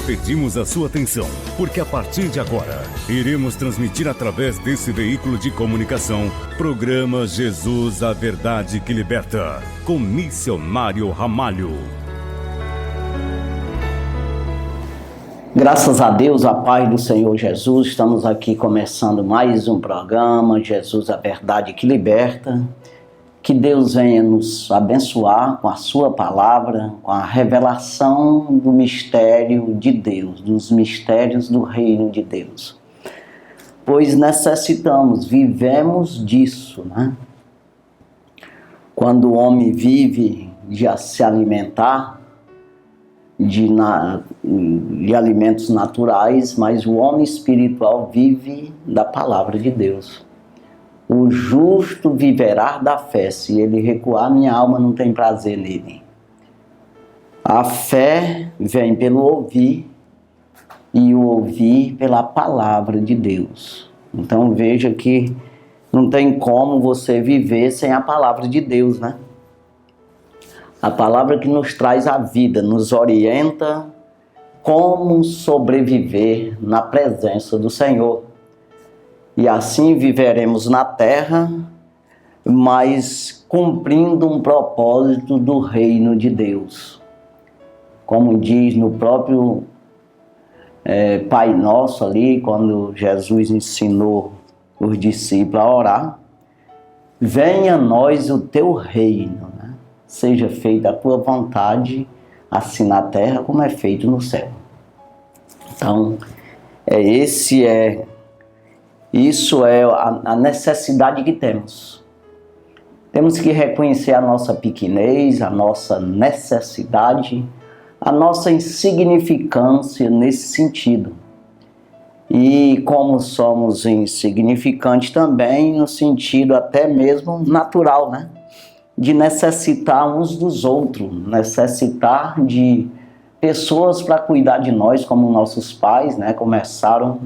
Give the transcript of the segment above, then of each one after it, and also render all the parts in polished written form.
Pedimos a sua atenção, porque a partir de agora, iremos transmitir através desse veículo de comunicação, programa Jesus, a Verdade que Liberta, com Missionário Ramalho. Graças a Deus, a paz do Senhor Jesus, estamos aqui começando mais um programa, Jesus, a Verdade que Liberta. Que Deus venha nos abençoar com a sua palavra, com a revelação do mistério de Deus, dos mistérios do reino de Deus. Pois necessitamos, vivemos disso, né? Quando o homem vive de se alimentar de alimentos naturais, mas o homem espiritual vive da palavra de Deus. O justo viverá da fé. Se ele recuar, minha alma não tem prazer nele. A fé vem pelo ouvir e o ouvir pela palavra de Deus. Então veja que não tem como você viver sem a palavra de Deus, né? A palavra que nos traz a vida, nos orienta como sobreviver na presença do Senhor. E assim viveremos na terra, mas cumprindo um propósito do reino de Deus. Como diz no próprio Pai Nosso ali, quando Jesus ensinou os discípulos a orar: venha a nós o teu reino, né? Seja feita a tua vontade, assim na terra como é feito no céu. Então, isso é a necessidade que temos. Temos que reconhecer a nossa pequenez, a nossa necessidade, a nossa insignificância nesse sentido. E como somos insignificantes também no sentido até mesmo natural, né? De necessitar uns dos outros, necessitar de pessoas para cuidar de nós, como nossos pais, né? Começaram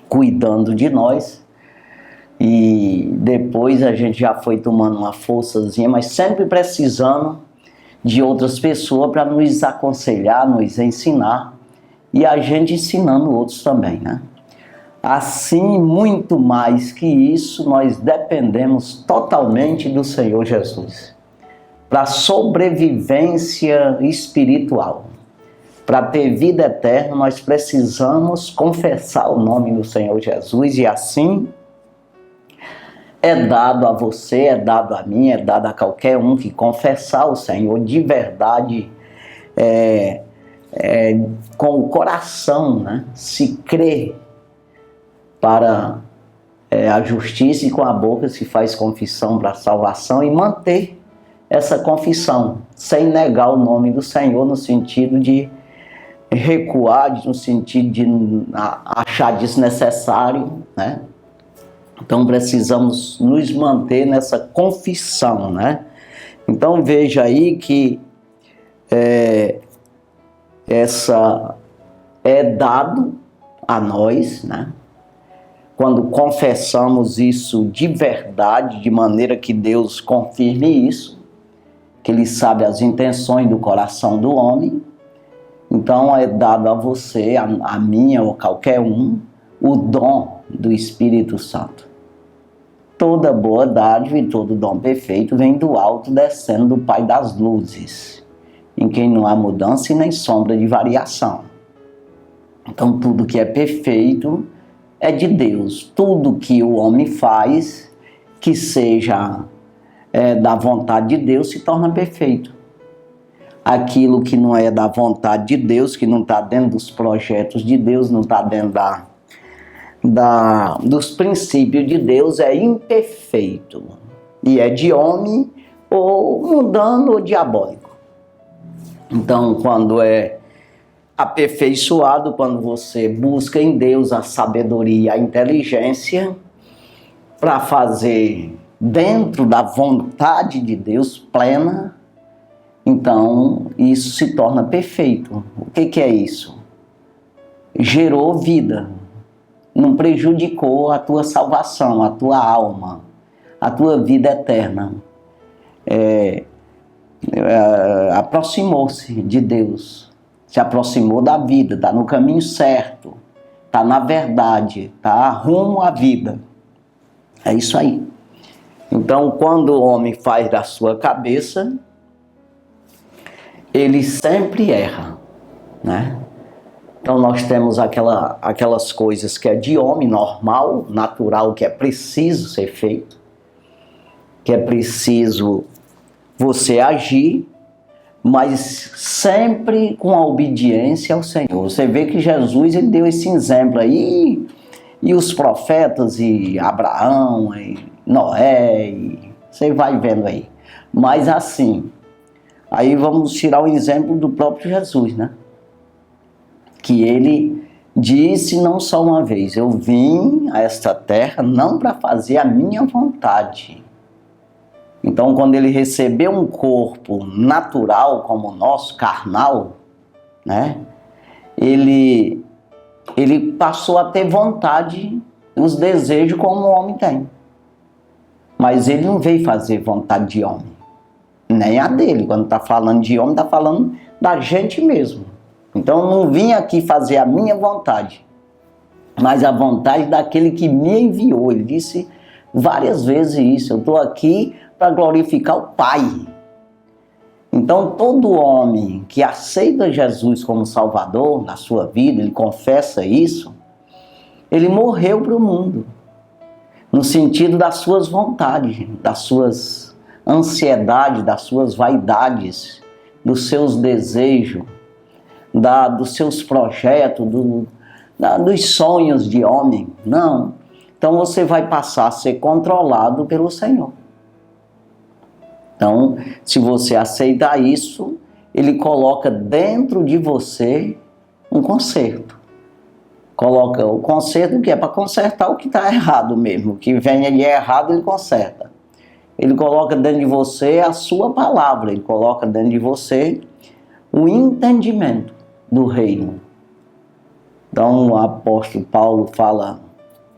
cuidando de nós, e depois a gente já foi tomando uma forçazinha, mas sempre precisando de outras pessoas para nos aconselhar, nos ensinar, e a gente ensinando outros também, né? Assim, muito mais que isso, nós dependemos totalmente do Senhor Jesus para a sobrevivência espiritual. Para ter vida eterna, nós precisamos confessar o nome do Senhor Jesus, e assim é dado a você, é dado a mim, é dado a qualquer um que confessar o Senhor de verdade, com o coração, né? Se crê para a justiça, e com a boca se faz confissão para a salvação, e manter essa confissão, sem negar o nome do Senhor, no sentido de recuar, no sentido de achar desnecessário, né? Então precisamos nos manter nessa confissão, né? Então veja aí que essa é dado a nós, né? Quando confessamos isso de verdade, de maneira que Deus confirme isso, que Ele sabe as intenções do coração do homem. Então é dado a você, a mim ou a qualquer um, o dom do Espírito Santo. Toda boa dádiva e todo dom perfeito vem do alto, descendo do Pai das luzes, em quem não há mudança e nem sombra de variação. Então tudo que é perfeito é de Deus. Tudo que o homem faz, que seja da vontade de Deus, se torna perfeito. Aquilo que não é da vontade de Deus, que não está dentro dos projetos de Deus, não está dentro dos princípios de Deus, é imperfeito. E é de homem, ou mundano, ou diabólico. Então, quando é aperfeiçoado, quando você busca em Deus a sabedoria e a inteligência para fazer dentro da vontade de Deus plena, então isso se torna perfeito. O que é isso? Gerou vida, não prejudicou a tua salvação, a tua alma, a tua vida eterna. Aproximou-se de Deus, se aproximou da vida, está no caminho certo, está na verdade, está rumo à vida. É isso aí. Então, quando o homem faz da sua cabeça, ele sempre erra, né? Então nós temos aquelas coisas que é de homem normal, natural, que é preciso ser feito, que é preciso você agir, mas sempre com a obediência ao Senhor. Você vê que Jesus ele deu esse exemplo aí, e os profetas, e Abraão, e Noé, e você vai vendo aí. Mas assim, aí vamos tirar o exemplo do próprio Jesus, né? Que ele disse não só uma vez: eu vim a esta terra não para fazer a minha vontade. Então, quando ele recebeu um corpo natural como o nosso, carnal, né? Ele passou a ter vontade, os desejos como o homem tem. Mas ele não veio fazer vontade de homem, nem a dele. Quando está falando de homem, está falando da gente mesmo. Então eu não vim aqui fazer a minha vontade, mas a vontade daquele que me enviou. Ele disse várias vezes isso: eu estou aqui para glorificar o Pai. Então todo homem que aceita Jesus como Salvador na sua vida, ele confessa isso, ele morreu para o mundo, no sentido das suas vontades, das suas ansiedades, das suas vaidades, dos seus desejos, dos seus projetos, dos sonhos de homem. Não. Então você vai passar a ser controlado pelo Senhor. Então, se você aceitar isso, ele coloca dentro de você um conserto. Coloca o conserto que é para consertar o que está errado mesmo. O que venha de errado, ele conserta. Ele coloca dentro de você a sua palavra. Ele coloca dentro de você o entendimento do reino. Então o apóstolo Paulo fala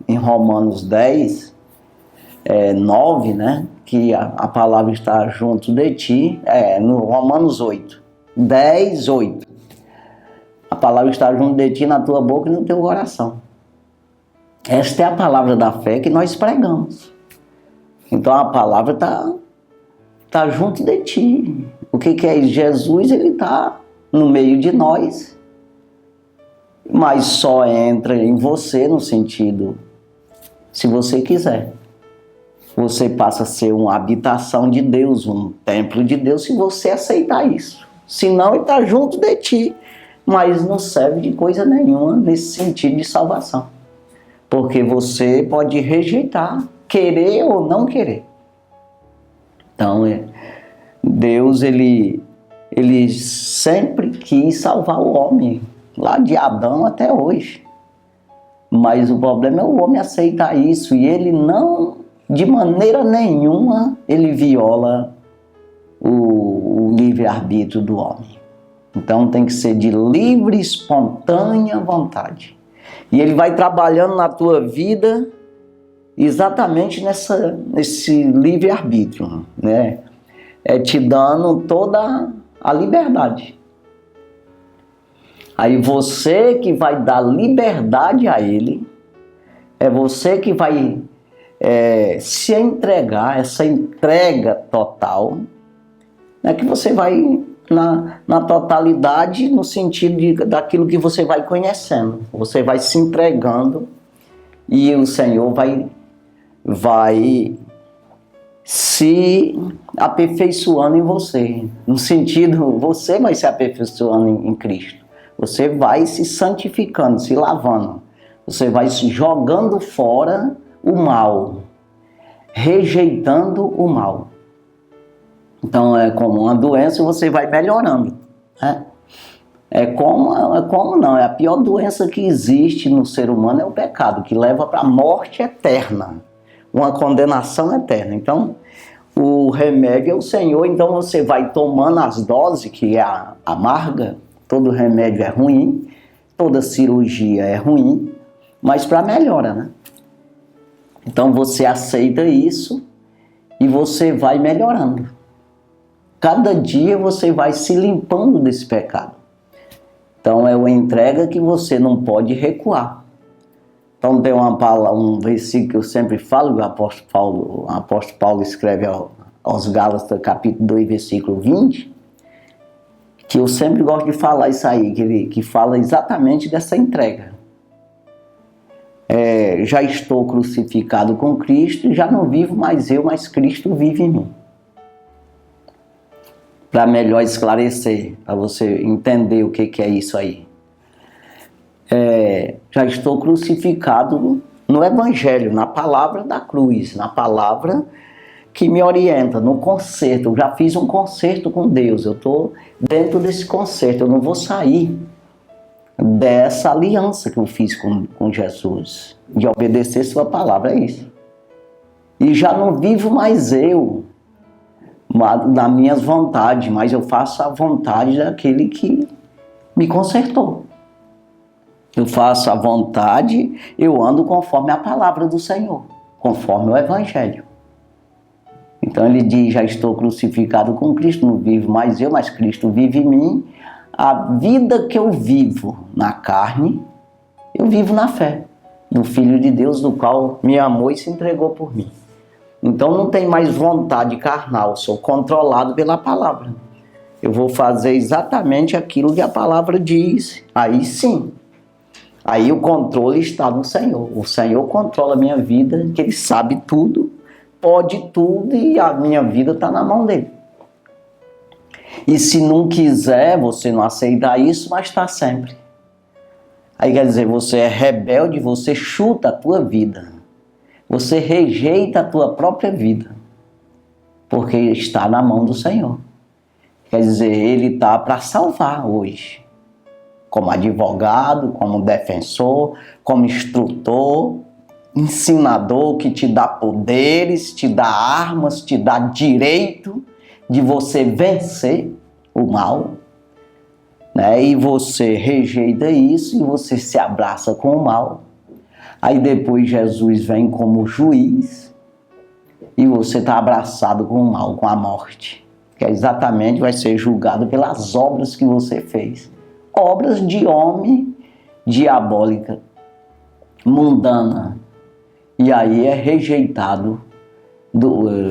em Romanos 10, 9, né? Que a palavra está junto de ti, no Romanos 8, 10, 8. A palavra está junto de ti na tua boca e no teu coração. Esta é a palavra da fé que nós pregamos. Então a palavra está junto de ti. O que é isso? Jesus, ele está no meio de nós, mas só entra em você no sentido, se você quiser. Você passa a ser uma habitação de Deus, um templo de Deus, se você aceitar isso. Senão ele está junto de ti, mas não serve de coisa nenhuma nesse sentido de salvação. Porque você pode rejeitar, querer ou não querer. Então, Deus, ele sempre quis salvar o homem, lá de Adão até hoje. Mas o problema é o homem aceitar isso, e ele não, de maneira nenhuma, ele viola o livre-arbítrio do homem. Então tem que ser de livre, espontânea vontade. E ele vai trabalhando na tua vida exatamente nesse livre-arbítrio, né? Te dando toda a liberdade. Aí você que vai dar liberdade a ele, é você que vai se entregar, essa entrega total, né, que você vai na totalidade, no sentido daquilo que você vai conhecendo. Você vai se entregando e o Senhor vai se aperfeiçoando em você. No sentido, você vai se aperfeiçoando em Cristo. Você vai se santificando, se lavando. Você vai se jogando fora o mal, rejeitando o mal. Então é como uma doença e você vai melhorando, né? É a pior doença que existe no ser humano é o pecado, que leva para a morte eterna, uma condenação eterna. Então o remédio é o Senhor. Então você vai tomando as doses, que é amarga. Todo remédio é ruim, toda cirurgia é ruim, mas para melhora, né? Então você aceita isso e você vai melhorando. Cada dia você vai se limpando desse pecado. Então é uma entrega que você não pode recuar. Então tem um versículo que eu sempre falo, o apóstolo Paulo escreve aos Gálatas, capítulo 2, versículo 20, que eu sempre gosto de falar isso aí, que fala exatamente dessa entrega. Já estou crucificado com Cristo, já não vivo mais eu, mas Cristo vive em mim. Para melhor esclarecer, para você entender o que é isso aí. Já estou crucificado no Evangelho, na palavra da cruz, na palavra que me orienta, no concerto. Eu já fiz um concerto com Deus, eu estou dentro desse concerto, eu não vou sair dessa aliança que eu fiz com Jesus, de obedecer sua palavra, é isso. E já não vivo mais eu, das minhas vontades, mas eu faço a vontade daquele que me consertou. Eu faço a vontade, eu ando conforme a palavra do Senhor, conforme o Evangelho. Então ele diz, já estou crucificado com Cristo, não vivo mais eu, mas Cristo vive em mim. A vida que eu vivo na carne, eu vivo na fé do Filho de Deus, do qual me amou e se entregou por mim. Então não tem mais vontade carnal, sou controlado pela palavra. Eu vou fazer exatamente aquilo que a palavra diz. Aí sim, aí o controle está no Senhor. O Senhor controla a minha vida, que Ele sabe tudo, pode tudo e a minha vida está na mão dEle. E se não quiser, você não aceitar isso, mas está sempre. Aí quer dizer, você é rebelde, você chuta a tua vida. Você rejeita a tua própria vida. Porque está na mão do Senhor. Quer dizer, Ele está para salvar hoje. Como advogado, como defensor, como instrutor, ensinador que te dá poderes, te dá armas, te dá direito de você vencer o mal, né? E você rejeita isso e você se abraça com o mal. Aí depois Jesus vem como juiz e você está abraçado com o mal, com a morte, que exatamente vai ser julgado pelas obras que você fez. Obras de homem diabólica, mundana. E aí é rejeitado.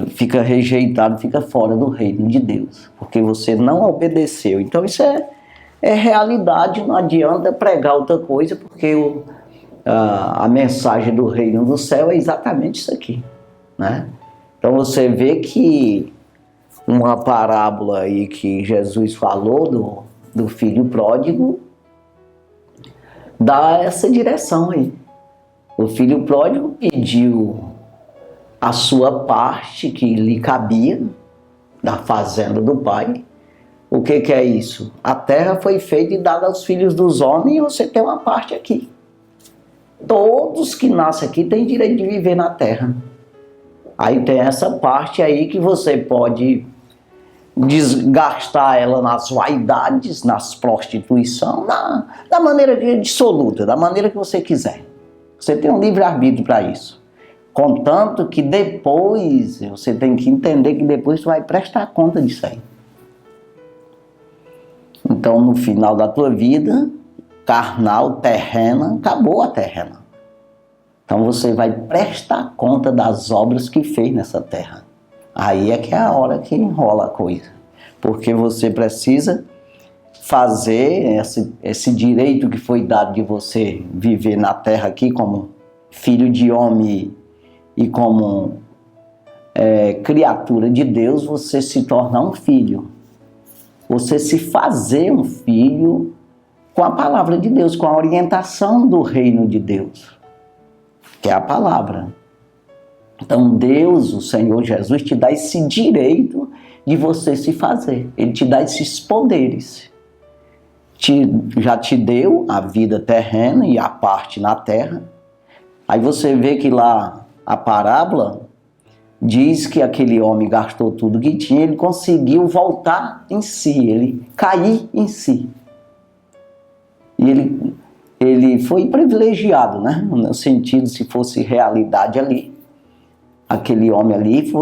Fica rejeitado, fica fora do reino de Deus, porque você não obedeceu. Então isso é realidade, não adianta pregar outra coisa, porque a mensagem do reino do céu é exatamente isso aqui, né? Então você vê que uma parábola aí que Jesus falou do filho pródigo dá essa direção aí. O filho pródigo pediu a sua parte que lhe cabia da fazenda do pai. O que é isso? A terra foi feita e dada aos filhos dos homens e você tem uma parte aqui. Todos que nascem aqui têm direito de viver na terra. Aí tem essa parte aí que você pode desgastar ela nas vaidades, nas prostituição, da maneira dissoluta, da maneira que você quiser. Você tem um livre-arbítrio para isso. Contanto que depois, você tem que entender que depois você vai prestar conta disso aí. Então, no final da tua vida, carnal, terrena, acabou a terrena. Então, você vai prestar conta das obras que fez nessa terra. Aí é que é a hora que enrola a coisa. Porque você precisa fazer esse direito que foi dado de você viver na terra aqui como filho de homem e como criatura de Deus, você se tornar um filho. Você se fazer um filho com a palavra de Deus, com a orientação do reino de Deus, que é a palavra. Então Deus, o Senhor Jesus, te dá esse direito de você se fazer. Ele te dá esses poderes. Já te deu a vida terrena e a parte na terra. Aí você vê que lá a parábola diz que aquele homem gastou tudo que tinha, ele conseguiu voltar em si, ele cair em si. E ele foi privilegiado, né? No sentido, se fosse realidade ali, aquele homem ali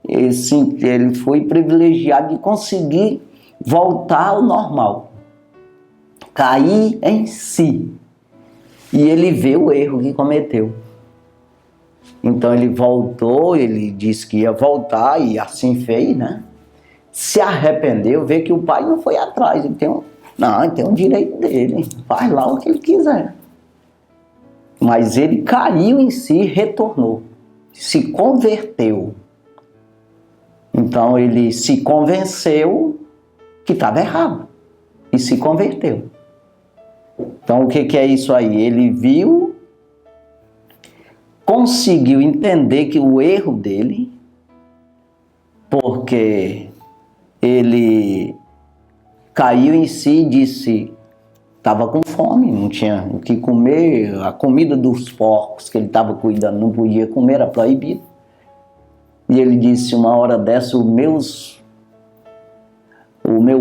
ele foi privilegiado de conseguir voltar ao normal. cair em si. E ele vê o erro que cometeu. Então ele voltou, ele disse que ia voltar e assim fez, né? Se arrependeu, vê que o pai não foi atrás. Ele tem um direito dele, faz lá o que ele quiser. Mas ele caiu em si, retornou, se converteu. Então ele se convenceu que estava errado e se converteu. Então o que é isso aí? Ele viu, conseguiu entender que o erro dele, porque ele caiu em si e disse, estava com fome, não tinha o que comer, a comida dos porcos que ele estava cuidando não podia comer, era proibido. E ele disse, uma hora dessa, o meu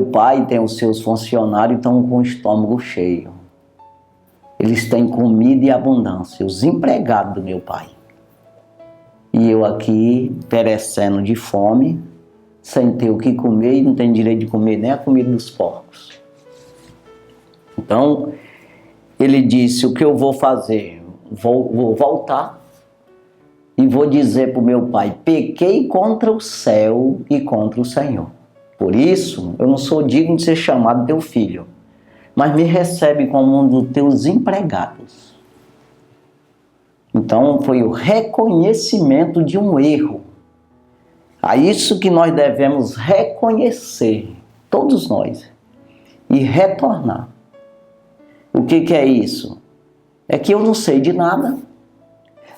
pai tem os seus funcionários, estão com o estômago cheio. Eles têm comida e abundância, os empregados do meu pai. E eu aqui, perecendo de fome, sem ter o que comer e não tenho direito de comer nem a comida dos porcos. Então, ele disse, o que eu vou fazer? Vou voltar e vou dizer para o meu pai, pequei contra o céu e contra o Senhor. Por isso, eu não sou digno de ser chamado teu filho, mas me recebe como um dos teus empregados. Então, foi o reconhecimento de um erro. A isso que nós devemos reconhecer, todos nós, e retornar. O que é isso? É que eu não sei de nada,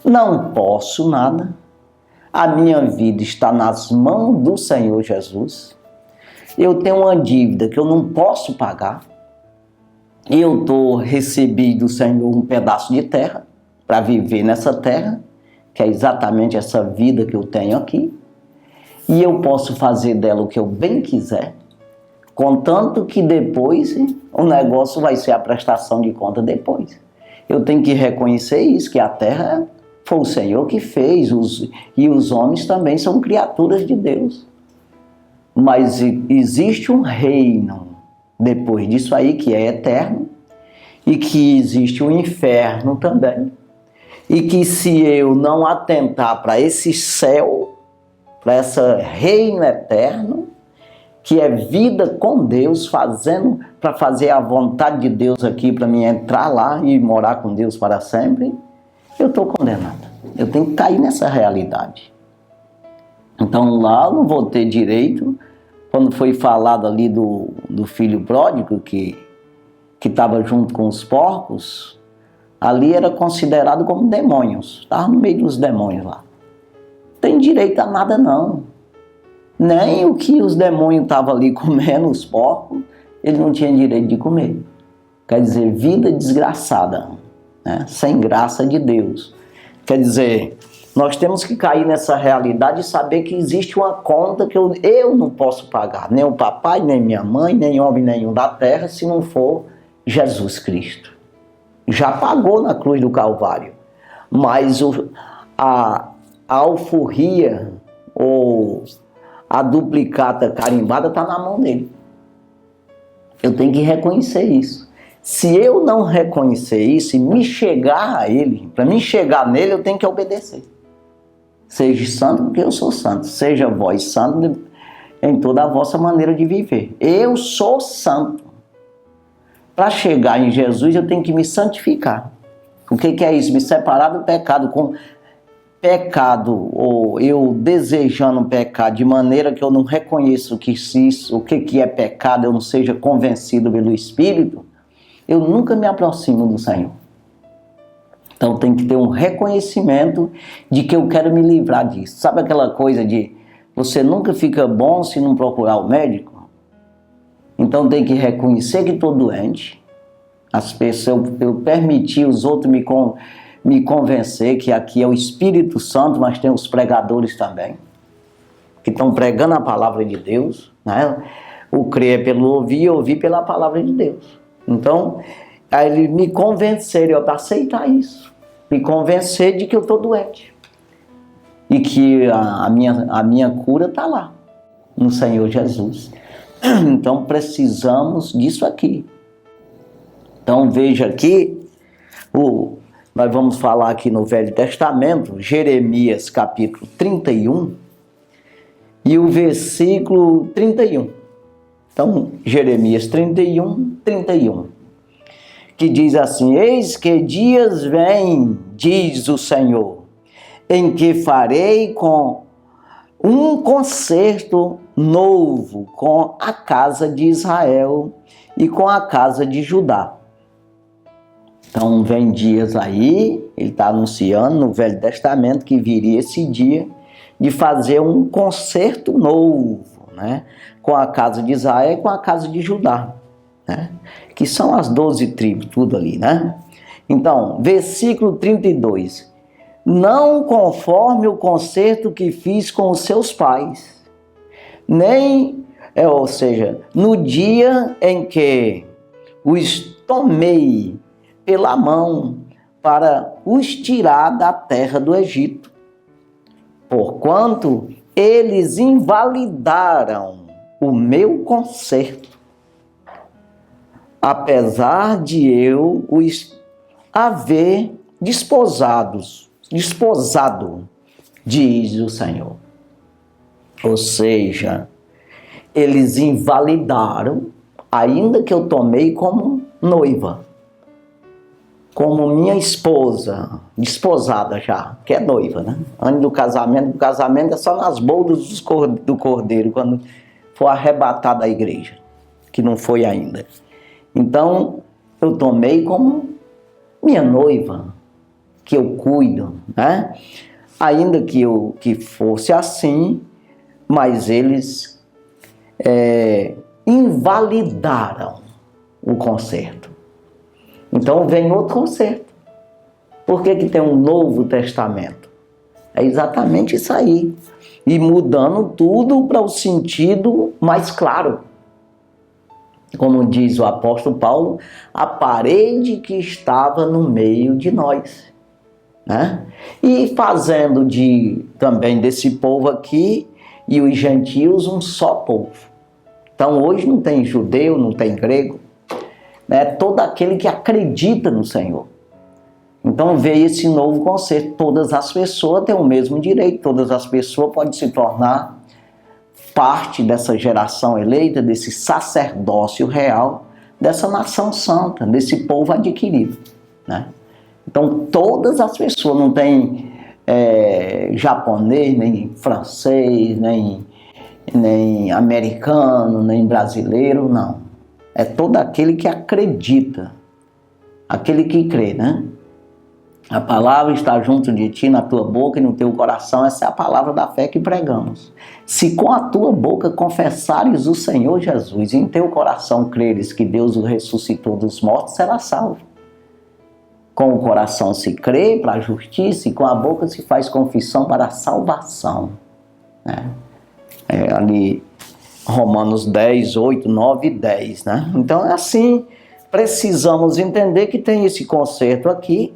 não posso nada, a minha vida está nas mãos do Senhor Jesus, eu tenho uma dívida que eu não posso pagar, eu recebi do Senhor um pedaço de terra para viver nessa terra, que é exatamente essa vida que eu tenho aqui, e eu posso fazer dela o que eu bem quiser, contanto que depois o negócio vai ser a prestação de conta depois. Eu tenho que reconhecer isso, que a terra foi o Senhor que fez, e os homens também são criaturas de Deus. Mas existe um reino depois disso aí que é eterno, e que existe um inferno também, e que se eu não atentar para esse céu, para esse reino eterno, que é vida com Deus, para fazer a vontade de Deus aqui, para mim entrar lá e morar com Deus para sempre, eu estou condenado. Eu tenho que cair nessa realidade. Então lá eu não vou ter direito, quando foi falado ali do filho pródigo, que estava junto com os porcos, ali era considerado como demônios, estava no meio dos demônios lá. Não tem direito a nada não. Nem o que os demônios estavam ali comendo, os porcos, ele não tinha direito de comer. Quer dizer, vida desgraçada, né? Sem graça de Deus. Quer dizer, nós temos que cair nessa realidade e saber que existe uma conta que eu não posso pagar. Nem o papai, nem minha mãe, nem homem nenhum da terra, se não for Jesus Cristo. Já pagou na cruz do Calvário. Mas a alforria ou a duplicata carimbada está na mão dele. Eu tenho que reconhecer isso. Se eu não reconhecer isso e me chegar a ele, para mim chegar nele, eu tenho que obedecer. Seja santo porque eu sou santo. Seja vós santo em toda a vossa maneira de viver. Eu sou santo. Para chegar em Jesus, eu tenho que me santificar. O que é isso? Me separar do pecado. Com pecado, ou eu desejando pecar de maneira que eu não reconheço o que é pecado, eu não seja convencido pelo Espírito, eu nunca me aproximo do Senhor. Então tem que ter um reconhecimento de que eu quero me livrar disso. Sabe aquela coisa de você nunca fica bom se não procurar o médico? Então tem que reconhecer que estou doente. As pessoas, eu permitir os outros me convencer que aqui é o Espírito Santo, mas tem os pregadores também, que estão pregando a palavra de Deus, né? O crer é pelo ouvir e ouvir pela palavra de Deus. Então, aí ele me convencer, eu aceitar isso, me convencer de que eu estou doente e que a minha cura está lá, no Senhor Jesus. Então precisamos disso aqui. Então veja aqui, nós vamos falar aqui no Velho Testamento, Jeremias capítulo 31 e o versículo 31. Então, Jeremias 31, 31, que diz assim: eis que dias vêm, diz o Senhor, em que farei com um concerto novo com a casa de Israel e com a casa de Judá. Então, vem dias aí, ele está anunciando no Velho Testamento que viria esse dia de fazer um concerto novo, né? Com a casa de Israel e com a casa de Judá, né? Que são as 12 tribos, tudo ali, né? Então, versículo 32. Não conforme o concerto que fiz com os seus pais, ou seja, no dia em que os tomei pela mão para os tirar da terra do Egito, porquanto eles invalidaram o meu concerto, apesar de eu os haver desposado, diz o Senhor. Ou seja, eles invalidaram, ainda que eu tomei como noiva, como minha esposa, desposada já, que é noiva, né? Antes do casamento, o casamento é só nas bodas do cordeiro, quando for arrebatado da igreja, que não foi ainda. Então, eu tomei como minha noiva, que eu cuido, né? Ainda que fosse assim, mas eles invalidaram o concerto. Então vem outro concerto. Por que tem um Novo Testamento? É exatamente isso aí. E mudando tudo para o sentido mais claro. Como diz o apóstolo Paulo, a parede que estava no meio de nós, né? E fazendo também desse povo aqui e os gentios um só povo. Então hoje não tem judeu, não tem grego, né? Todo aquele que acredita no Senhor. Então veio esse novo conceito. Todas as pessoas têm o mesmo direito, todas as pessoas podem se tornar parte dessa geração eleita, desse sacerdócio real, dessa nação santa, desse povo adquirido, né? Então todas as pessoas, não tem japonês, nem francês, nem americano, nem brasileiro, não. É todo aquele que acredita, aquele que crê, né? A palavra está junto de ti, na tua boca e no teu coração. Essa é a palavra da fé que pregamos. Se com a tua boca confessares o Senhor Jesus e em teu coração creres que Deus o ressuscitou dos mortos, será salvo. Com o coração se crê para a justiça e com a boca se faz confissão para a salvação, né? Ali Romanos 10, 8, 9 e 10, né? Então é assim, precisamos entender que tem esse conceito aqui,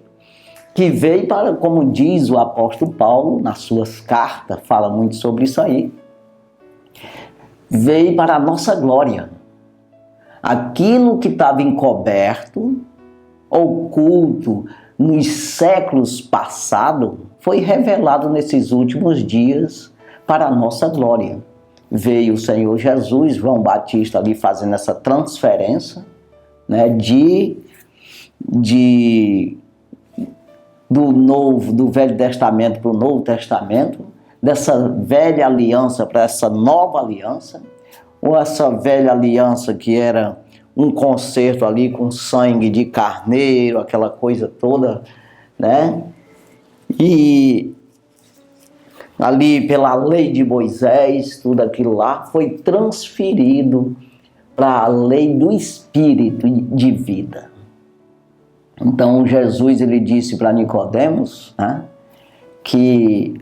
que veio para, como diz o apóstolo Paulo, nas suas cartas, fala muito sobre isso aí, veio para a nossa glória. Aquilo que estava encoberto, oculto nos séculos passados, foi revelado nesses últimos dias para a nossa glória. Veio o Senhor Jesus, João Batista ali fazendo essa transferência, né, do Velho Testamento para o Novo Testamento, dessa velha aliança para essa nova aliança, ou essa velha aliança que era um concerto ali com sangue de carneiro, aquela coisa toda, né? E ali pela lei de Moisés, tudo aquilo lá foi transferido para a lei do Espírito de vida. Então Jesus, ele disse para Nicodemos, né, que,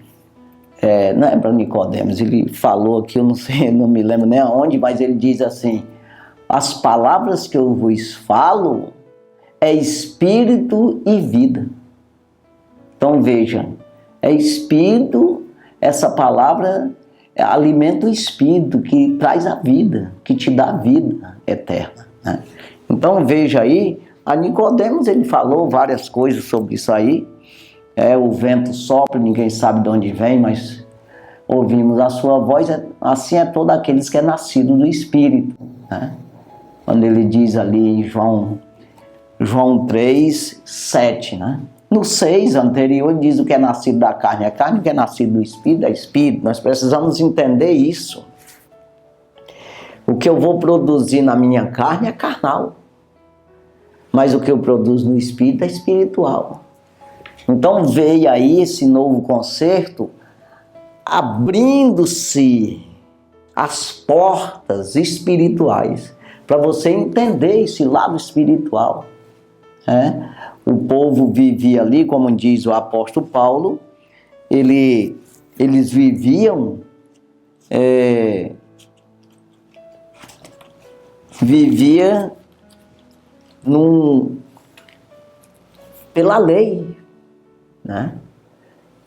não é para Nicodemos, ele falou aqui, eu não sei, não me lembro nem aonde, mas ele diz assim: as palavras que eu vos falo é espírito e vida. Então veja, é espírito, essa palavra alimenta o espírito que traz a vida, que te dá a vida eterna, né? Então veja aí, A Nicodemos, ele falou várias coisas sobre isso aí. O vento sopra, ninguém sabe de onde vem, mas ouvimos a sua voz. Assim é todo aqueles que é nascido do Espírito, né? Quando ele diz ali em João 3, 7, né? No 6 anterior diz o que é nascido da carne é carne, o que é nascido do Espírito é Espírito. Nós precisamos entender isso. O que eu vou produzir na minha carne é carnal, mas o que eu produzo no Espírito é espiritual. Então veio aí esse novo concerto, abrindo-se as portas espirituais, para você entender esse lado espiritual. O povo vivia ali, como diz o apóstolo Paulo, eles viviam pela lei, né?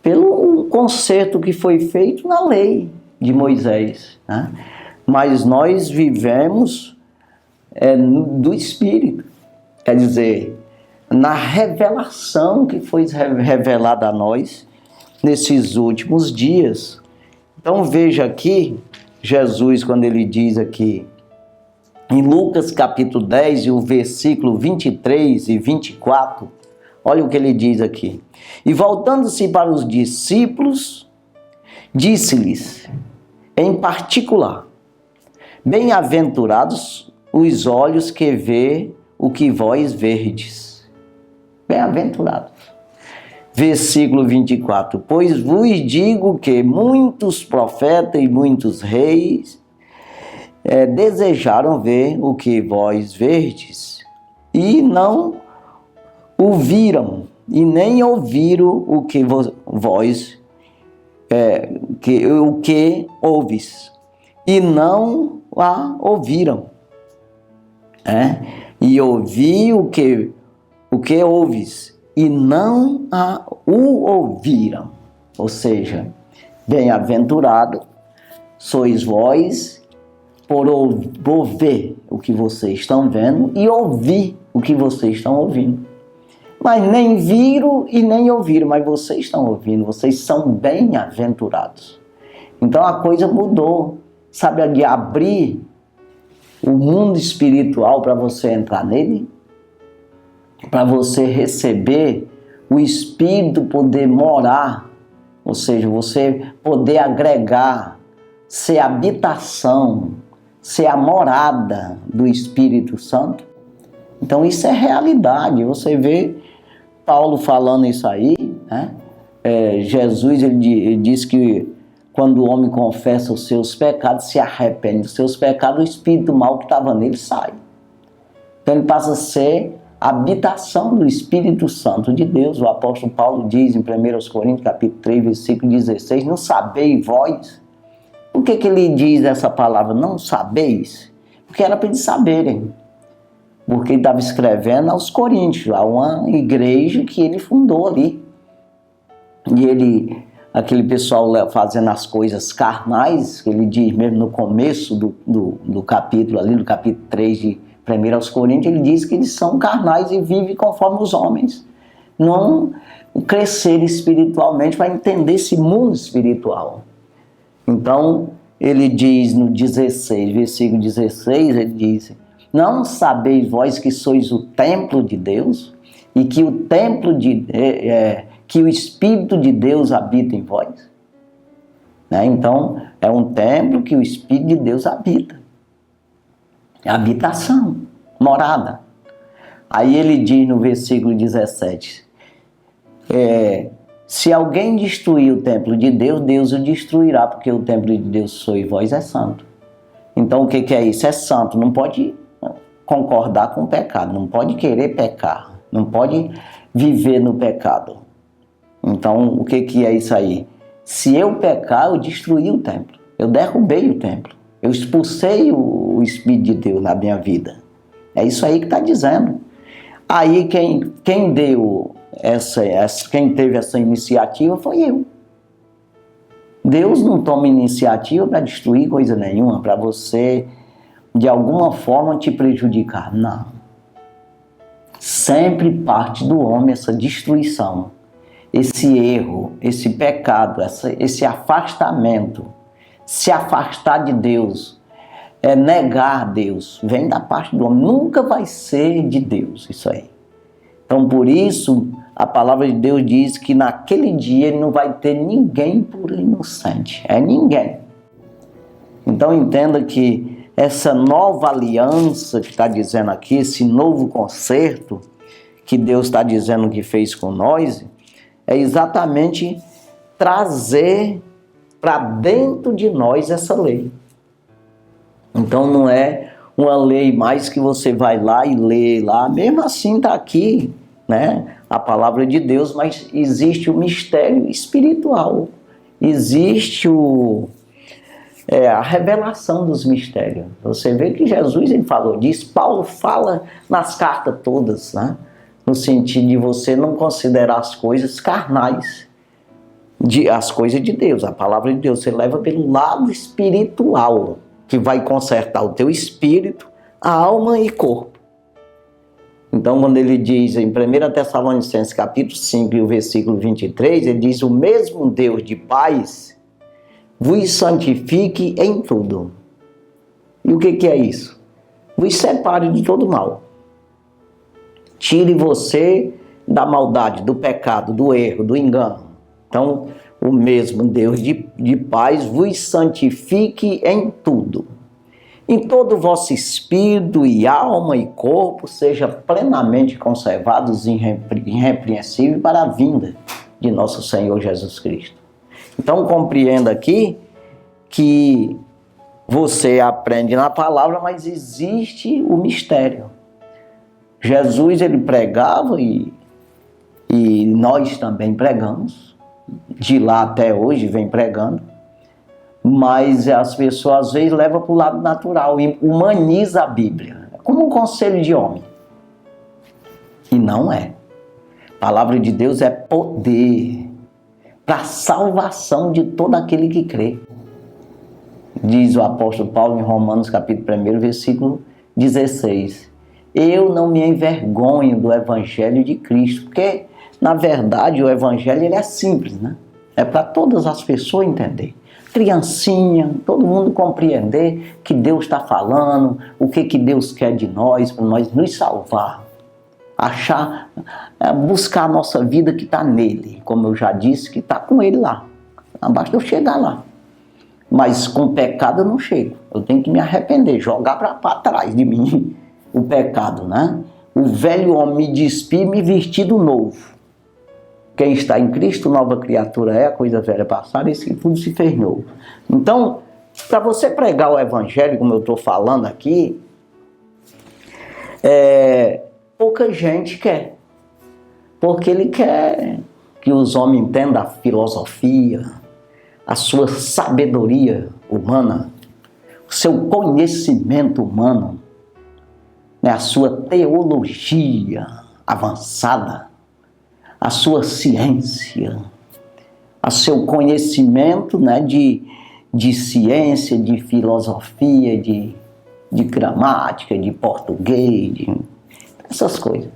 Pelo concerto que foi feito na lei de Moisés, né? Mas nós vivemos do Espírito, quer dizer, na revelação que foi revelada a nós nesses últimos dias. Então veja aqui, Jesus, quando ele diz aqui, em Lucas capítulo 10, e o versículo 23 e 24, olha o que ele diz aqui. E voltando-se para os discípulos, disse-lhes, em particular, bem-aventurados os olhos que vê o que vós verdes. Bem-aventurados. Versículo 24. Pois vos digo que muitos profetas e muitos reis desejaram ver o que vós verdes, e não o viram, e nem ouviram o que vós o que ouvis, e não a ouviram. E ouvi o que ouves, e não o ouviram. Ou seja, bem-aventurado sois vós por ver o que vocês estão vendo e ouvir o que vocês estão ouvindo. Mas nem viram e nem ouviram, mas vocês estão ouvindo, vocês são bem-aventurados. Então a coisa mudou, sabe, de abrir o mundo espiritual para você entrar nele, para você receber o Espírito, poder morar, ou seja, você poder agregar, ser habitação, ser a morada do Espírito Santo. Então isso é realidade. Você vê Paulo falando isso aí, né? Jesus, ele diz que quando o homem confessa os seus pecados, se arrepende dos seus pecados, o espírito mau que estava nele sai. Então ele passa a ser a habitação do Espírito Santo de Deus. O apóstolo Paulo diz em 1 Coríntios capítulo 3, versículo 16, não sabeis vós? Por que ele diz essa palavra, não sabeis? Porque era para eles saberem. Porque ele estava escrevendo aos Coríntios, a uma igreja que ele fundou ali. E aquele pessoal fazendo as coisas carnais, que ele diz mesmo no começo do capítulo ali, no capítulo 3 de 1 Coríntios, ele diz que eles são carnais e vivem conforme os homens. Não crescer espiritualmente para entender esse mundo espiritual. Então, ele diz no 16, versículo 16, ele diz, não sabeis vós que sois o templo de Deus e que que o Espírito de Deus habita em vós? Então, é um templo que o Espírito de Deus habita. Habitação, morada. Aí ele diz no versículo 17, se alguém destruir o templo de Deus, Deus o destruirá, porque o templo de Deus sois vós é santo. Então o que é isso? É santo, não pode concordar com o pecado, não pode querer pecar, não pode viver no pecado. Então o que é isso aí? Se eu pecar, eu destruí o templo, eu derrubei o templo, eu expulsei o Espírito de Deus na minha vida. É isso aí que está dizendo. Aí quem teve essa iniciativa foi eu. Deus não toma iniciativa para destruir coisa nenhuma, para você, de alguma forma, te prejudicar. Não. Sempre parte do homem essa destruição, esse erro, esse pecado, esse afastamento. Se afastar de Deus, negar Deus, vem da parte do homem. Nunca vai ser de Deus isso aí. Então, por isso, a palavra de Deus diz que naquele dia ele não vai ter ninguém por inocente. É ninguém. Então, entenda que essa nova aliança que está dizendo aqui, esse novo concerto que Deus está dizendo que fez com nós, é exatamente trazer para dentro de nós essa lei. Então não é uma lei mais que você vai lá e lê lá, mesmo assim está aqui, né, a palavra de Deus, mas existe o mistério espiritual, existe a revelação dos mistérios. Você vê que Jesus ele falou disso, Paulo fala nas cartas todas, né, no sentido de você não considerar as coisas carnais, as coisas de Deus, a palavra de Deus, você leva pelo lado espiritual, que vai consertar o teu espírito, a alma e corpo. Então, quando ele diz em 1 Tessalonicenses capítulo 5 e o versículo 23, ele diz: o mesmo Deus de paz vos santifique em tudo. E o que é isso? Vos separe de todo mal. Tire você da maldade, do pecado, do erro, do engano. Então, o mesmo Deus de paz vos santifique em tudo. Em todo o vosso espírito e alma e corpo seja plenamente conservados irrepreensíveis para a vinda de nosso Senhor Jesus Cristo. Então, compreenda aqui que você aprende na palavra, mas existe o mistério. Jesus, ele pregava e nós também pregamos. De lá até hoje vem pregando, mas as pessoas às vezes levam para o lado natural e humaniza a Bíblia, como um conselho de homem. E não é. A palavra de Deus é poder para a salvação de todo aquele que crê. Diz o apóstolo Paulo em Romanos capítulo 1, versículo 16. Eu não me envergonho do evangelho de Cristo, porque na verdade, o evangelho ele é simples, né? É para todas as pessoas entender. Criancinha, todo mundo compreender que Deus está falando, o que Deus quer de nós, para nós nos salvar. Buscar a nossa vida que está nele, como eu já disse, que está com ele lá. Basta eu chegar lá. Mas com pecado eu não chego. Eu tenho que me arrepender, jogar para trás de mim o pecado, né? O velho homem me despir e me vestir do novo. Quem está em Cristo, nova criatura é, a coisa velha passada, isso tudo se fez novo. Então, para você pregar o evangelho, como eu estou falando aqui, pouca gente quer. Porque ele quer que os homens entendam a filosofia, a sua sabedoria humana, o seu conhecimento humano, né, a sua teologia avançada, a sua ciência, o seu conhecimento, né, de ciência, de filosofia, de gramática, de português, essas coisas.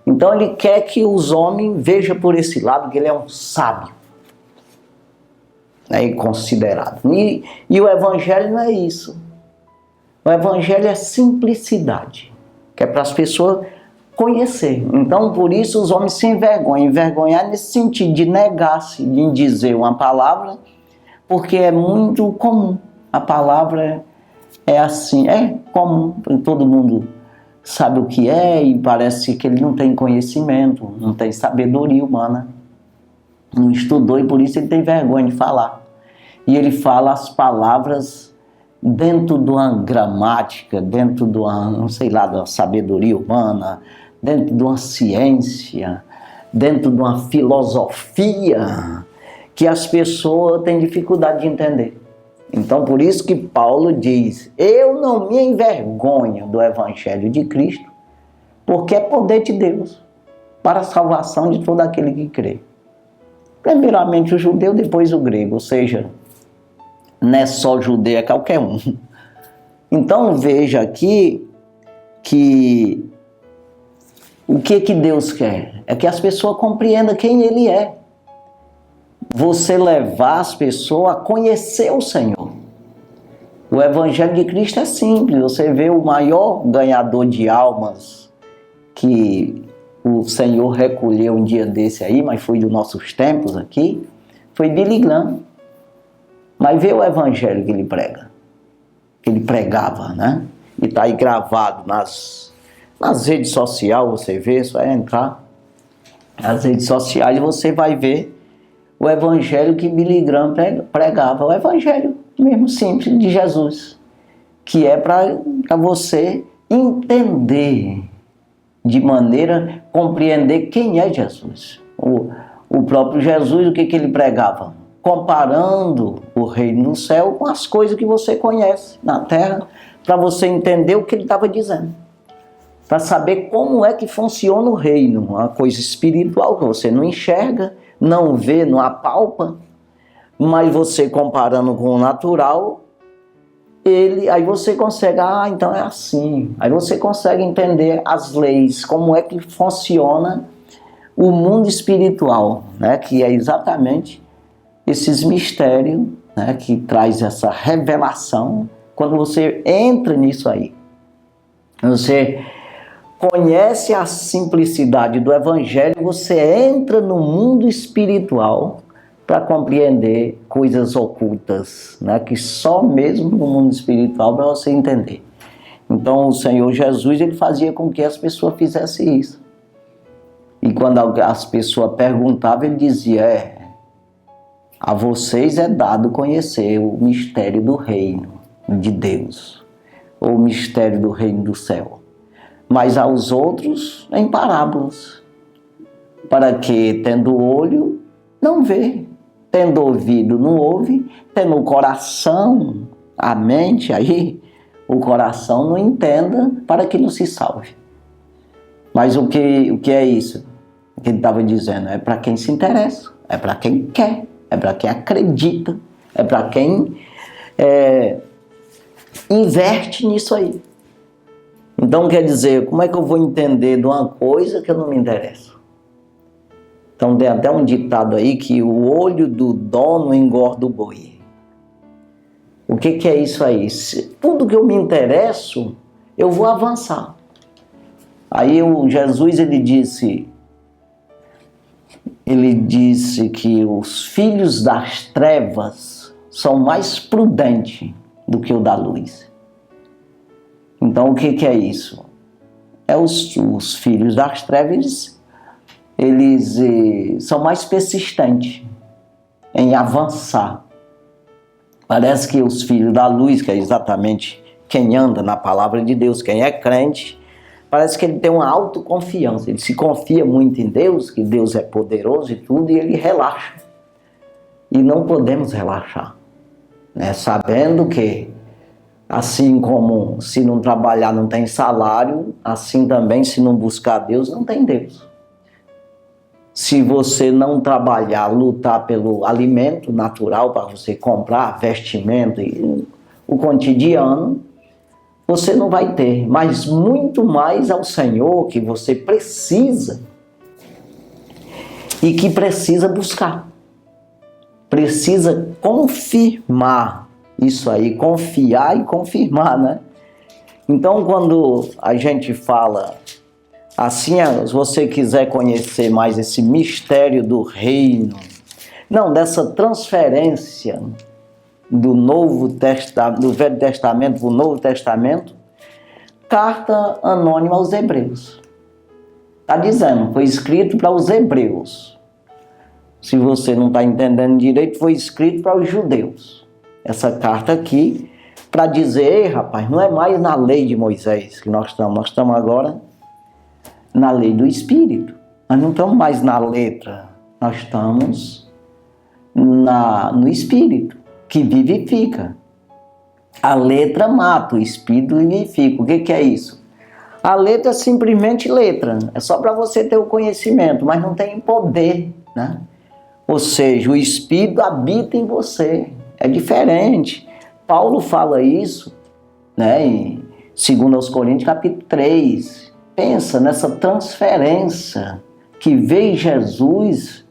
Então ele quer que os homens vejam por esse lado que ele é um sábio, né, considerado. E o evangelho não é isso. O evangelho é simplicidade, que é para as pessoas conhecer. Então, por isso, os homens se envergonham. Envergonhar nesse sentido de negar-se, de dizer uma palavra, porque é muito comum. A palavra é assim, é comum. Todo mundo sabe o que é e parece que ele não tem conhecimento, não tem sabedoria humana. Não estudou e por isso ele tem vergonha de falar. E ele fala as palavras dentro de uma gramática, dentro de uma, não sei lá, da sabedoria humana, dentro de uma ciência, dentro de uma filosofia que as pessoas têm dificuldade de entender. Então, por isso que Paulo diz: eu não me envergonho do evangelho de Cristo, porque é poder de Deus para a salvação de todo aquele que crê. Primeiramente o judeu, depois o grego, ou seja, não é só judeu, é qualquer um. Então veja aqui que O que Deus quer? É que as pessoas compreendam quem Ele é. Você levar as pessoas a conhecer o Senhor. O Evangelho de Cristo é simples. Você vê o maior ganhador de almas que o Senhor recolheu um dia desse aí, mas foi dos nossos tempos aqui, foi Billy Graham. Mas vê o Evangelho que ele prega. Que ele pregava, né? E está aí gravado nas redes sociais, você vê, só é entrar nas redes sociais e você vai ver o Evangelho que Billy Graham pregava. O Evangelho mesmo simples de Jesus. Que é para você entender de maneira compreender quem é Jesus. O próprio Jesus, o que ele pregava? Comparando o reino do céu com as coisas que você conhece na terra, para você entender o que ele estava dizendo. Para saber como é que funciona o reino, uma coisa espiritual que você não enxerga, não vê, não apalpa, mas você comparando com o natural, aí você consegue, então é assim. Aí você consegue entender as leis, como é que funciona o mundo espiritual, né? Que é exatamente esses mistérios, né? Que traz essa revelação. Quando você entra nisso aí, você conhece a simplicidade do Evangelho, você entra no mundo espiritual para compreender coisas ocultas, né? Que só mesmo no mundo espiritual para você entender. Então o Senhor Jesus, ele fazia com que as pessoas fizessem isso. E quando as pessoas perguntavam, ele dizia, a vocês é dado conhecer o mistério do reino de Deus, ou o mistério do reino do céu. Mas aos outros em parábolas, para que, tendo olho, não vê, tendo ouvido, não ouve, tendo o coração, a mente, aí o coração não entenda, para que não se salve. Mas o que é isso que ele estava dizendo? É para quem se interessa, é para quem quer, é para quem acredita, é para quem investe nisso aí. Então quer dizer, como é que eu vou entender de uma coisa que eu não me interesso? Então tem até um ditado aí que o olho do dono engorda o boi. O que é isso aí? Tudo que eu me interesso, eu vou avançar. Aí Jesus ele disse que os filhos das trevas são mais prudentes do que o da luz. Então o que é isso? Os filhos das trevas, eles são mais persistentes em avançar. Parece que os filhos da luz, que é exatamente quem anda na palavra de Deus, quem é crente, parece que ele tem uma autoconfiança, ele se confia muito em Deus, que Deus é poderoso e tudo, e ele relaxa. E não podemos relaxar, né? Sabendo que, assim como se não trabalhar não tem salário, assim também se não buscar Deus, não tem Deus. Se você não trabalhar, lutar pelo alimento natural para você comprar, vestimento e o cotidiano, você não vai ter, mas muito mais ao Senhor que você precisa e que precisa buscar. Precisa confirmar isso aí, confiar e confirmar, né? Então, quando a gente fala assim, se você quiser conhecer mais esse mistério do reino, não, dessa transferência do Velho Testamento para o Novo Testamento, carta anônima aos Hebreus. Está dizendo, foi escrito para os hebreus. Se você não está entendendo direito, foi escrito para os judeus. Essa carta aqui, para dizer, rapaz, não é mais na lei de Moisés que nós estamos agora na lei do Espírito. Nós não estamos mais na letra, nós estamos no Espírito, que vivifica. A letra mata, o Espírito vivifica. O que é isso? A letra é simplesmente letra, é só para você ter o conhecimento, mas não tem poder, né? Ou seja, o Espírito habita em você, é diferente. Paulo fala isso, né, em 2 Coríntios capítulo 3, pensa nessa transferência que veio Jesus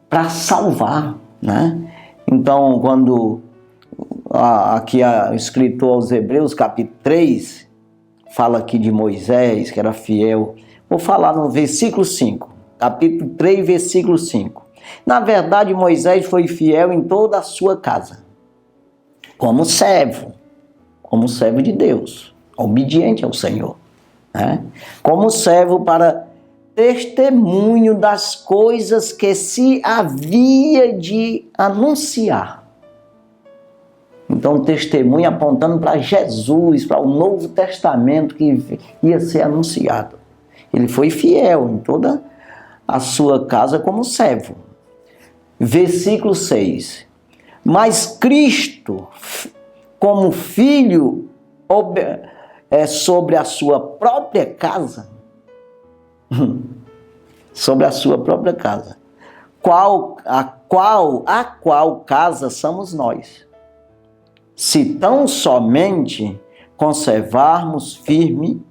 para salvar, né? Então, quando aqui o escritor aos Hebreus, capítulo 3, fala aqui de Moisés, que era fiel. Vou falar no versículo 5, capítulo 3, versículo 5. Na verdade, Moisés foi fiel em toda a sua casa, como servo de Deus, obediente ao Senhor, né? Como servo para testemunho das coisas que se havia de anunciar. Então, testemunho apontando para Jesus, para o Novo Testamento que ia ser anunciado. Ele foi fiel em toda a sua casa como servo. Versículo 6. Mas Cristo, como filho, sobre a sua própria casa, sobre a sua própria casa, a qual casa somos nós, se tão somente conservarmos firme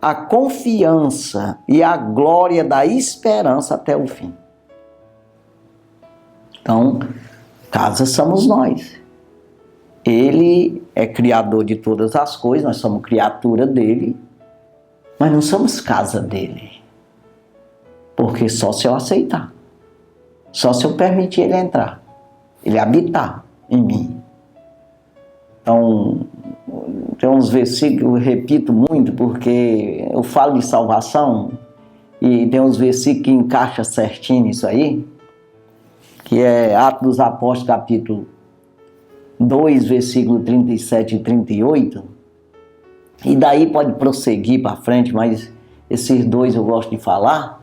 a confiança e a glória da esperança até o fim. Então, casa somos nós. Ele é criador de todas as coisas, nós somos criatura dele, mas não somos casa dele. Porque só se eu aceitar, só se eu permitir ele entrar, ele habitar em mim. Então, tem uns versículos que eu repito muito, porque eu falo de salvação, e tem uns versículos que encaixam certinho nisso aí, que é Atos dos Apóstolos, capítulo 2, versículo 37 e 38, e daí pode prosseguir para frente, mas esses dois eu gosto de falar,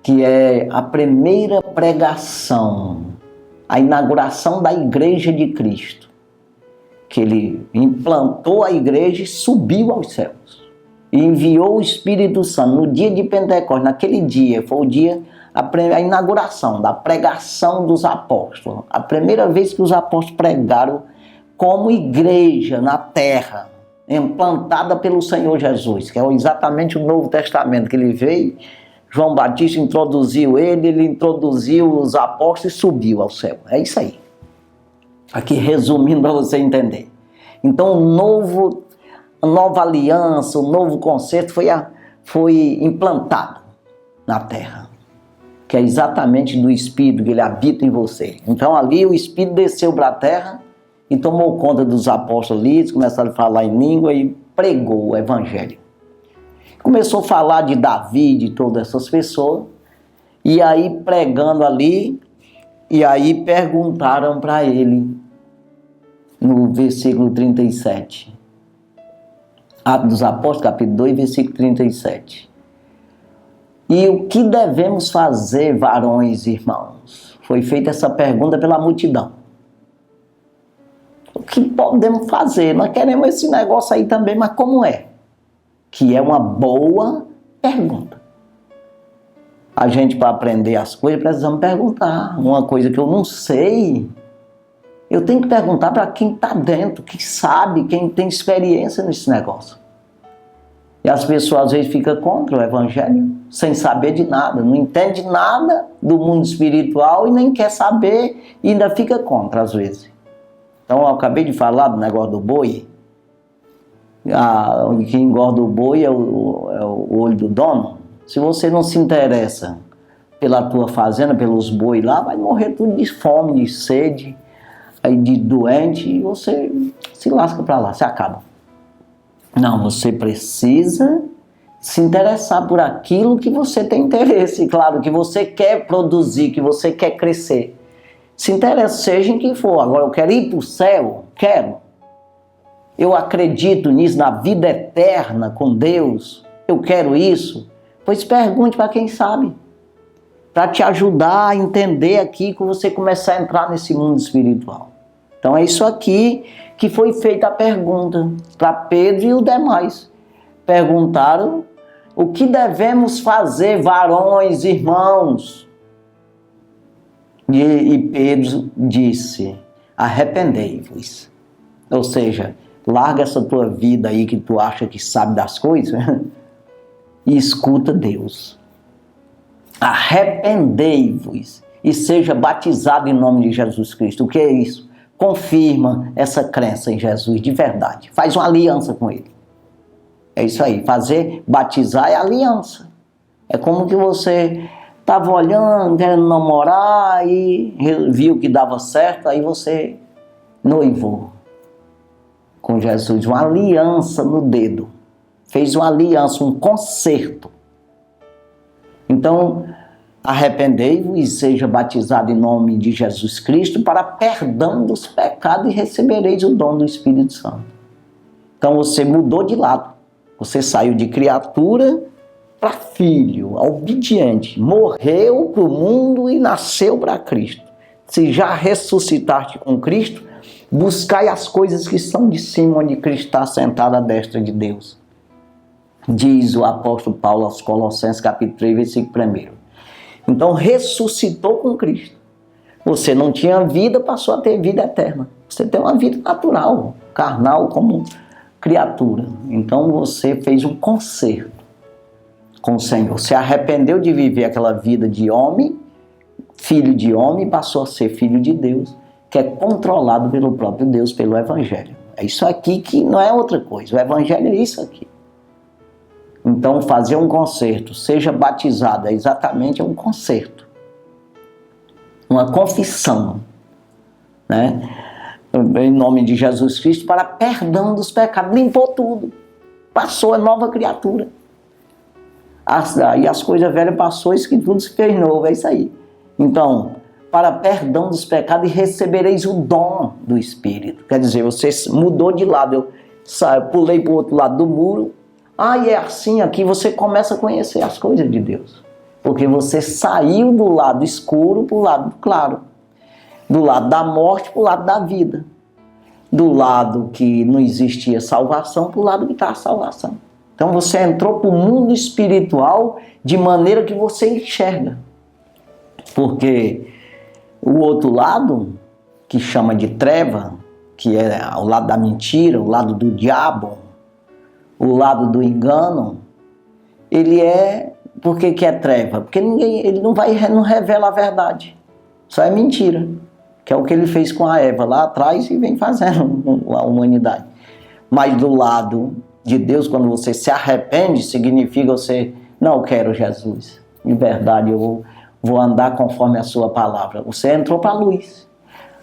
que é a primeira pregação, a inauguração da Igreja de Cristo, que ele implantou a igreja e subiu aos céus, e enviou o Espírito Santo no dia de Pentecostes. Naquele dia foi o dia, a inauguração da pregação dos apóstolos, a primeira vez que os apóstolos pregaram como igreja na terra, implantada pelo Senhor Jesus, que é exatamente o Novo Testamento, que ele veio, João Batista introduziu ele introduziu os apóstolos e subiu ao céu. É isso aí. Aqui resumindo para você entender. Então a nova aliança, o novo conceito foi implantado na terra, que é exatamente do Espírito que ele habita em você. Então ali o Espírito desceu para a terra e tomou conta dos apóstolos ali, começaram a falar em língua e pregou o Evangelho. Começou a falar de Davi, de todas essas pessoas, e aí pregando ali, e aí perguntaram para ele, no versículo 37, Atos dos Apóstolos, capítulo 2, versículo 37. E o que devemos fazer, varões e irmãos? Foi feita essa pergunta pela multidão. O que podemos fazer? Nós queremos esse negócio aí também, mas como é? Que é uma boa pergunta. A gente, para aprender as coisas, precisamos perguntar. Uma coisa que eu não sei, eu tenho que perguntar para quem está dentro, quem sabe, quem tem experiência nesse negócio. E as pessoas às vezes ficam contra o Evangelho, sem saber de nada, não entende nada do mundo espiritual e nem quer saber e ainda fica contra às vezes. Então eu acabei de falar do negócio do boi. Quem engorda o boi é o olho do dono. Se você não se interessa pela tua fazenda, pelos boi lá, vai morrer tudo de fome, de sede, aí de doente, e você se lasca para lá, se acaba. Não, você precisa se interessar por aquilo que você tem interesse, claro, que você quer produzir, que você quer crescer. Se interessa, seja em que for. Agora, eu quero ir para o céu, quero. Eu acredito nisso, na vida eterna com Deus, eu quero isso. Pois pergunte para quem sabe, para te ajudar a entender aqui, que você começar a entrar nesse mundo espiritual. Então é isso aqui que foi feita a pergunta para Pedro e os demais. Perguntaram o que devemos fazer, varões, irmãos. E Pedro disse, arrependei-vos. Ou seja, larga essa tua vida aí que tu acha que sabe das coisas e escuta Deus. Arrependei-vos e seja batizado em nome de Jesus Cristo. O que é isso? Confirma essa crença em Jesus de verdade. Faz uma aliança com Ele. É isso aí. Batizar é aliança. É como que você estava olhando, querendo namorar e viu que dava certo, aí você noivou com Jesus. Uma aliança no dedo. Fez uma aliança, um concerto. Então, arrependei-vos e seja batizado em nome de Jesus Cristo para perdão dos pecados e recebereis o dom do Espírito Santo. Então você mudou de lado. Você saiu de criatura para filho, obediente. Morreu para o mundo e nasceu para Cristo. Se já ressuscitaste com Cristo, buscai as coisas que estão de cima, onde Cristo está sentado à destra de Deus. Diz o apóstolo Paulo aos Colossenses, capítulo 3, versículo 1. Então, ressuscitou com Cristo. Você não tinha vida, passou a ter vida eterna. Você tem uma vida natural, carnal, como criatura. Então, você fez um concerto com o Senhor. Se arrependeu de viver aquela vida de homem, filho de homem, e passou a ser filho de Deus, que é controlado pelo próprio Deus, pelo Evangelho. É isso aqui que não é outra coisa. O Evangelho é isso aqui. Então, fazer um concerto, seja batizado, é exatamente um concerto. Uma confissão, né? Em nome de Jesus Cristo, para perdão dos pecados. Limpou tudo. Passou a nova criatura. E as coisas velhas passou, isso que tudo se fez novo. É isso aí. Então, para perdão dos pecados e recebereis o dom do Espírito. Quer dizer, você mudou de lado. Eu pulei para o outro lado do muro. E é assim aqui, você começa a conhecer as coisas de Deus. Porque você saiu do lado escuro para o lado claro. Do lado da morte para o lado da vida. Do lado que não existia salvação para o lado que está a salvação. Então você entrou para o mundo espiritual de maneira que você enxerga. Porque o outro lado, que chama de treva, que é o lado da mentira, o lado do diabo, o lado do engano, ele é... Por que é treva? Porque ele não revela a verdade. Só é mentira. Que é o que ele fez com a Eva lá atrás e vem fazendo a humanidade. Mas do lado de Deus, quando você se arrepende, significa você, não quero Jesus. De verdade, eu vou andar conforme a sua palavra. Você entrou para a luz.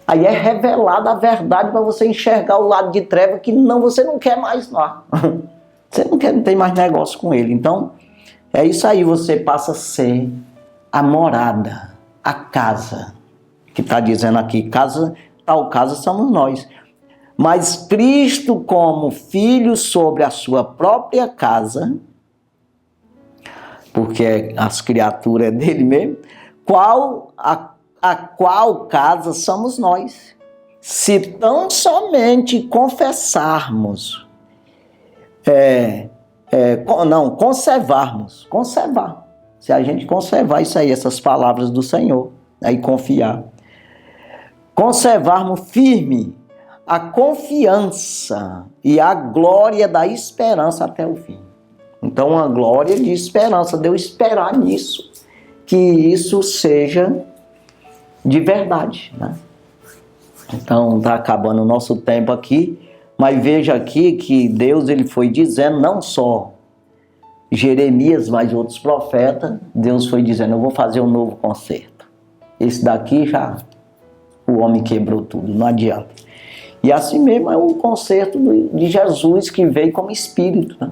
Aí é revelada a verdade para você enxergar o lado de treva que você não quer mais lá. Você não tem mais negócio com ele. Então, é isso aí, você passa a ser a morada, a casa. Que está dizendo aqui, tal casa somos nós. Mas Cristo, como filho sobre a sua própria casa, porque as criaturas é dele mesmo, a qual casa somos nós. Se tão somente confessarmos, conservar. Se a gente conservar isso aí, essas palavras do Senhor, aí confiar. Conservarmos firme a confiança e a glória da esperança até o fim. Então, a glória de esperança, de eu esperar nisso, que isso seja de verdade, né? Então, está acabando o nosso tempo aqui, mas veja aqui que Deus ele foi dizendo, não só Jeremias, mas outros profetas, Deus foi dizendo, eu vou fazer um novo concerto. Esse daqui já, o homem quebrou tudo, não adianta. E assim mesmo é o concerto de Jesus que veio como Espírito, né?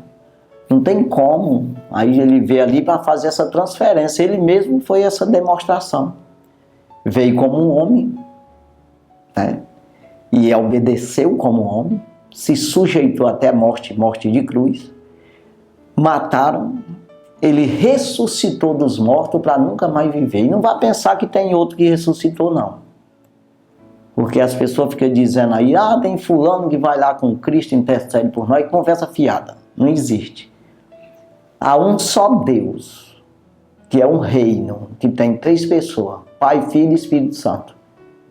Não tem como. Aí ele veio ali para fazer essa transferência. Ele mesmo foi essa demonstração. Veio como um homem, né? E obedeceu como homem. Se sujeitou até a morte de cruz. Mataram. Ele ressuscitou dos mortos para nunca mais viver. E não vá pensar que tem outro que ressuscitou, não. Porque as pessoas ficam dizendo aí, tem fulano que vai lá com Cristo, intercede por nós, e conversa fiada. Não existe. Há um só Deus, que é um reino, que tem 3 pessoas, Pai, Filho e Espírito Santo.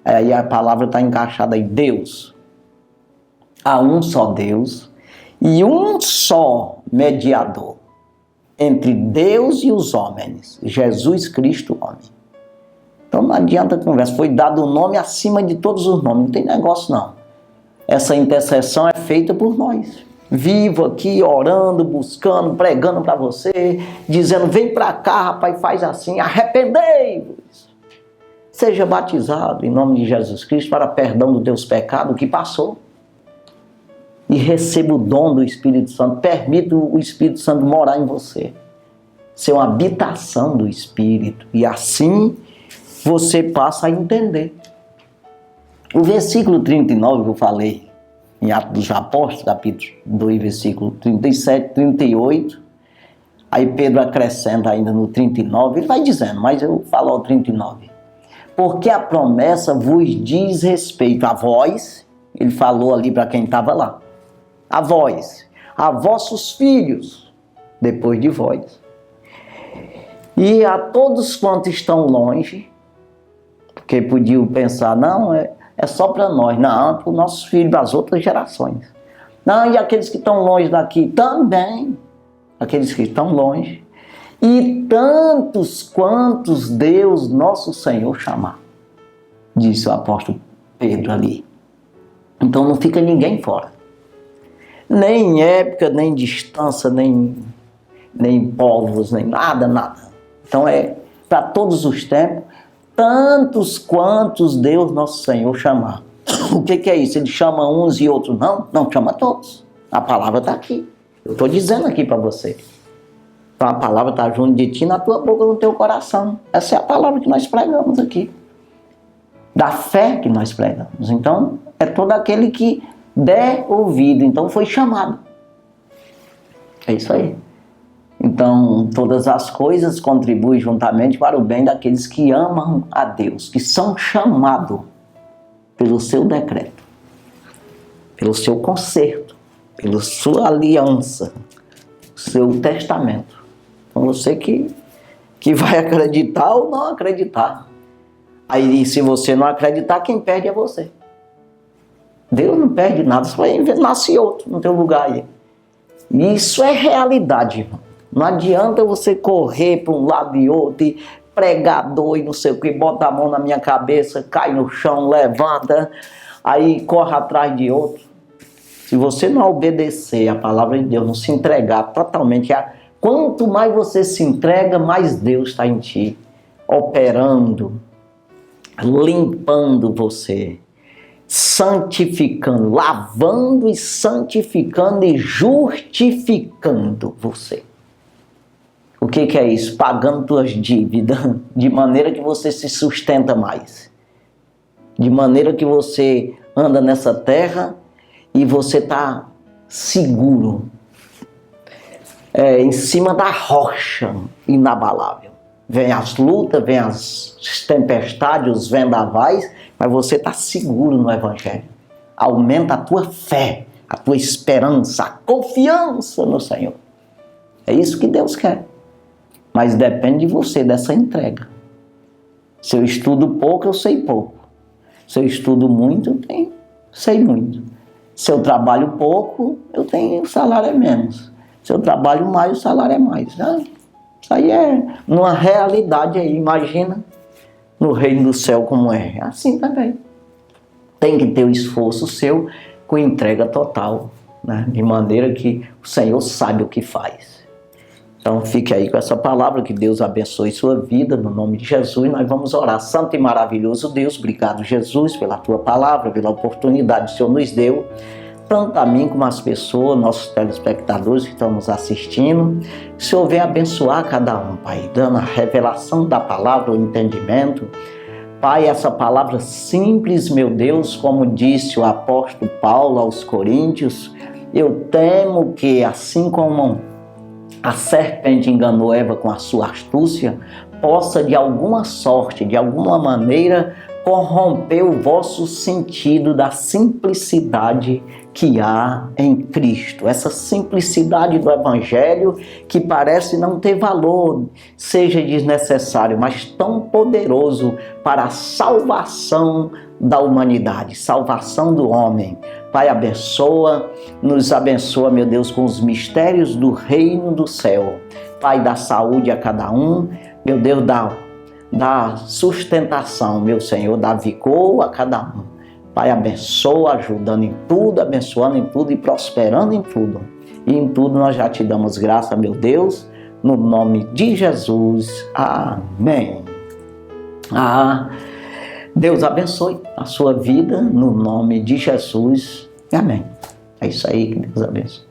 Aí a palavra está encaixada aí, Deus. Há um só Deus e um só mediador entre Deus e os homens, Jesus Cristo, homem. Então não adianta conversa, foi dado um nome acima de todos os nomes, não tem negócio não. Essa intercessão é feita por nós. Vivo aqui orando, buscando, pregando para você, dizendo, vem para cá, rapaz, faz assim, arrependei-vos. Seja batizado em nome de Jesus Cristo para perdão dos teus pecados, que passou. E receba o dom do Espírito Santo, permita o Espírito Santo morar em você. Ser uma habitação do Espírito. E assim você passa a entender. O versículo 39 que eu falei, em Atos dos Apóstolos, capítulo 2, versículo 37, 38, aí Pedro acrescenta ainda no 39, ele vai dizendo, mas eu falo ao 39. Porque a promessa vos diz respeito a vós, ele falou ali para quem estava lá, a vós, a vossos filhos, depois de vós, e a todos quantos estão longe, porque podiam pensar, não, é só para nós, não, para os nossos filhos, para as outras gerações. Não, e aqueles que estão longe daqui também, aqueles que estão longe, e tantos quantos Deus, nosso Senhor, chamar, disse o apóstolo Pedro ali. Então não fica ninguém fora. Nem época, nem distância, nem povos, nem nada. Então é para todos os tempos, tantos quantos Deus, nosso Senhor, chamar. O que é isso? Ele chama uns e outros não? Não, chama todos. A palavra está aqui. Eu estou dizendo aqui para você. Então a palavra está junto de ti, na tua boca, no teu coração. Essa é a palavra que nós pregamos aqui. Da fé que nós pregamos. Então, é todo aquele que der ouvido. Então foi chamado. É isso aí. Então, todas as coisas contribuem juntamente para o bem daqueles que amam a Deus, que são chamados pelo seu decreto, pelo seu concerto, pela sua aliança, seu testamento. Então, você que vai acreditar ou não acreditar. Aí, se você não acreditar, quem perde é você. Deus não perde nada, só nasce outro no teu lugar aí. Isso é realidade, irmão. Não adianta você correr para um lado e outro e pregador e não sei o que, bota a mão na minha cabeça, cai no chão, levanta, aí corre atrás de outro. Se você não obedecer a palavra de Deus, não se entregar totalmente, quanto mais você se entrega, mais Deus está em ti, operando, limpando você, santificando, lavando e santificando e justificando você. O que é isso? Pagando tuas dívidas, de maneira que você se sustenta mais. De maneira que você anda nessa terra e você está seguro. Em cima da rocha inabalável. Vem as lutas, vem as tempestades, os vendavais, mas você está seguro no Evangelho. Aumenta a tua fé, a tua esperança, a confiança no Senhor. É isso que Deus quer. Mas depende de você, dessa entrega. Se eu estudo pouco, eu sei pouco. Se eu estudo muito, eu sei muito. Se eu trabalho pouco, o salário é menos. Se eu trabalho mais, o salário é mais. Isso aí é uma realidade aí, imagina no reino do céu como é. Assim também. Tem que ter o esforço seu com entrega total, né? De maneira que o Senhor sabe o que faz. Então fique aí com essa palavra, que Deus abençoe sua vida, no nome de Jesus. Nós vamos orar. Santo e maravilhoso Deus, obrigado Jesus pela tua palavra, pela oportunidade que o Senhor nos deu, tanto a mim como as pessoas, nossos telespectadores que estão nos assistindo. Que o Senhor venha abençoar cada um, Pai, dando a revelação da palavra, o entendimento. Pai, essa palavra simples, meu Deus, como disse o apóstolo Paulo aos Coríntios, eu temo que, assim como a serpente enganou Eva com a sua astúcia, possa de alguma sorte, de alguma maneira, corromper o vosso sentido da simplicidade que há em Cristo. Essa simplicidade do Evangelho que parece não ter valor, seja desnecessário, mas tão poderoso para a salvação da humanidade, salvação do homem. Pai, nos abençoa, meu Deus, com os mistérios do reino do céu. Pai, dá saúde a cada um. Meu Deus, dá sustentação, meu Senhor, dá vigor a cada um. Pai, abençoa, ajudando em tudo, abençoando em tudo e prosperando em tudo. E em tudo nós já te damos graça, meu Deus, no nome de Jesus. Amém. Deus abençoe a sua vida, no nome de Jesus. Amém. É isso aí, que Deus abençoe.